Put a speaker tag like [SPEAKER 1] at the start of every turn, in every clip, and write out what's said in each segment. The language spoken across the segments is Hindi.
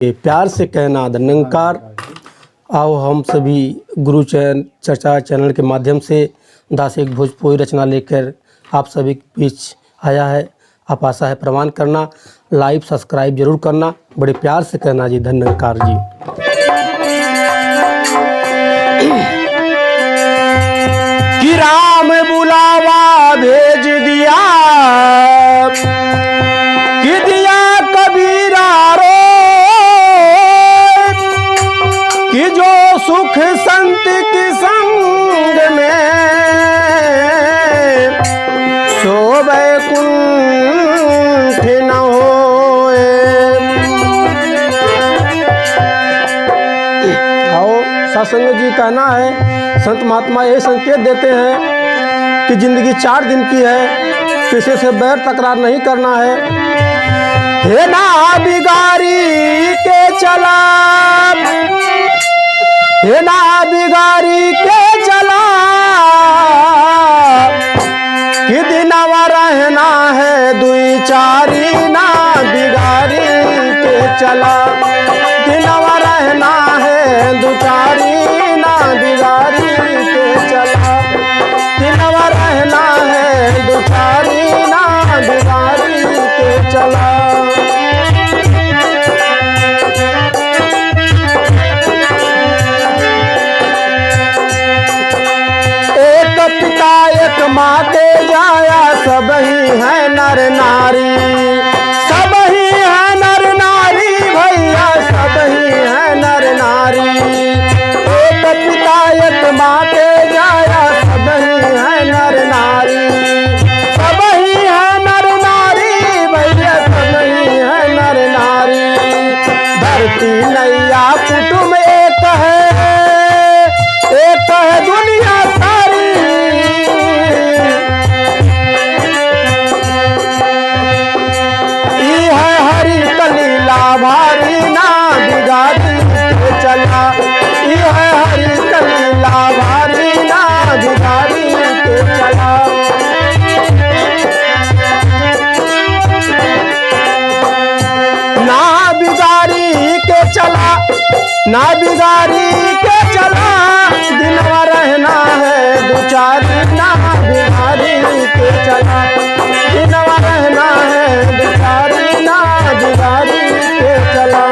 [SPEAKER 1] प्यार से कहना निरंकार। आओ हम सभी गुरु चर्चा चैनल के माध्यम से दास एक भोजपुरी रचना लेकर आप सभी के बीच आया है। आप आशा है प्रमाण करना, लाइव सब्सक्राइब जरूर करना, बड़े प्यार से कहना जी। धन्यकार जी। कि राम बुलावा भेज दिया, कि दिया कबीरा रो, कि जो सुख संत के संग में सो वैकुंठ न होए। आओ सत्संग जी कहना है, संत महात्मा ये संकेत देते हैं कि जिंदगी 4 दिन की है, किसी से बैर तकरार नहीं करना है। हे ना बिगारी के चला, हे ना बिगारी के चला, कि दिनवा रहना है दुई चारी। ना बिगारी के चला, दिनवा रहना है दो चारी। ना बिगारी के चला, दिनवा रहना है दो चारी। ना बिगारी के चला। एक पिता एक माँ के जाया, सब ही है नर नारी। सब ही है नर नारी भैया, सब ही है नर नारी। एक पिता एक माँ के जाया, सब ही है नर नारी। सब ही है नर नारी भैया, सब ही है नर नारी। धरती नैया कुटुंब एक है दुनिया सारी। ई है हरि कलीला भारी। ना बिगारी के चला, ई है हरि कलीला भारी। ना बिगारी के चला। ना बिगारी के चला, ना बिगारी के चला, दिनवा रहना है दो चारी। ना बिगारी के चला, दिनवा रहना है दो चारी। ना बिगारी के चला।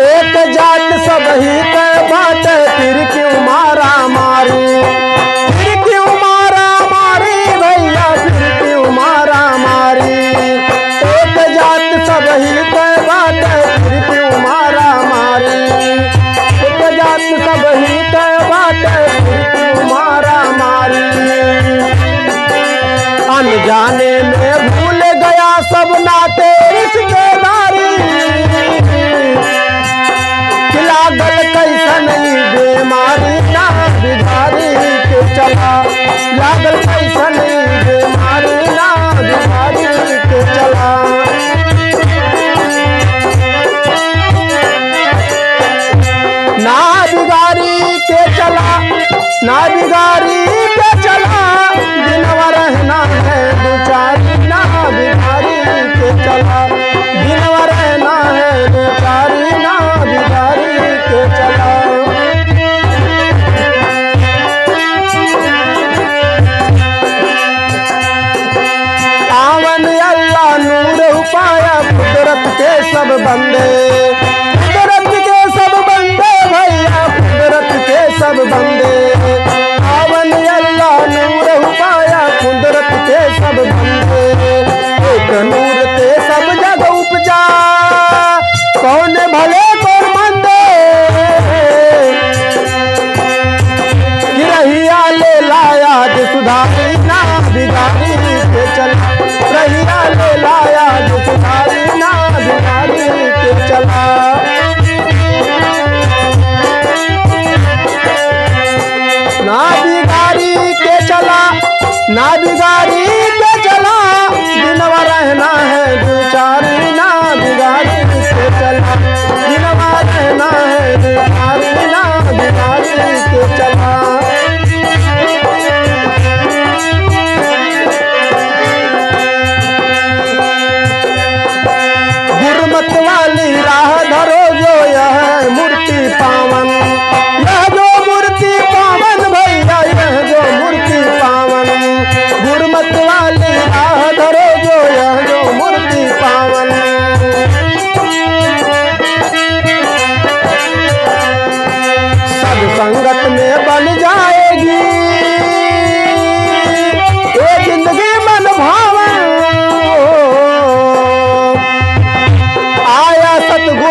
[SPEAKER 1] एक जात सब ही के बात, फिर क्यों मारा मारी। फिर क्यों मारा मारी भैया, फिर क्यों मारा मारी। एक जात सब ही के बात, फिर क्यों मारा मारी। एक जात सब ही के बात, फिर क्यों मारा मारी। अनजाने में भूल गया सब नाते रिश्तेदारी। लागल कैसन ई बीमारी। ना बिगारी के चला, लागल कैसन ई बीमारी। ना बिगारी के चला। ना बिगारी के चला, ना बिगारी के चला, दिनवा रहना है दो चारी। ना बिगारी के चला, दिनवा रहना है दो चारी। ना बिगारी के चला। आवन अल्लाह नूर पाया, कुदरत के सब बंदे। कुदरत के सब बंदे भैया, कुदरत के सब बंदे। आवन अल्लाह नूर पाया, कुदरत के सब बंदे। एक नूर ते सब जग उपजा, कौन भले कौन मंदे। कि रहिया ले लाया जो सुधारी। ना बिगारी के चला, रहिया ले लाया जो सुधारी। ना बिगारी के चला।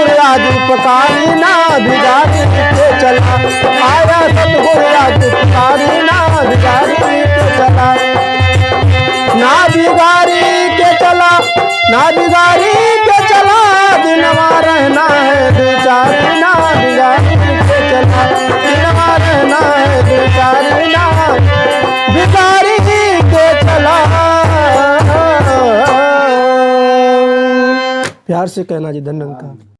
[SPEAKER 1] सतगुरु आज उपकारी ना बिगाड़ी के चला, आया सतगुरु आज उपकारी ना बिगाड़ी के चला, ना बिगाड़ी के चला, ना बिगाड़ी के चला, दिनवा रहना है दो चार, ना बिगाड़ी के चला, दिनवा रहना है दो चार, ना बिगाड़ी के चला। प्यार से कहना जी, धन्यवाद।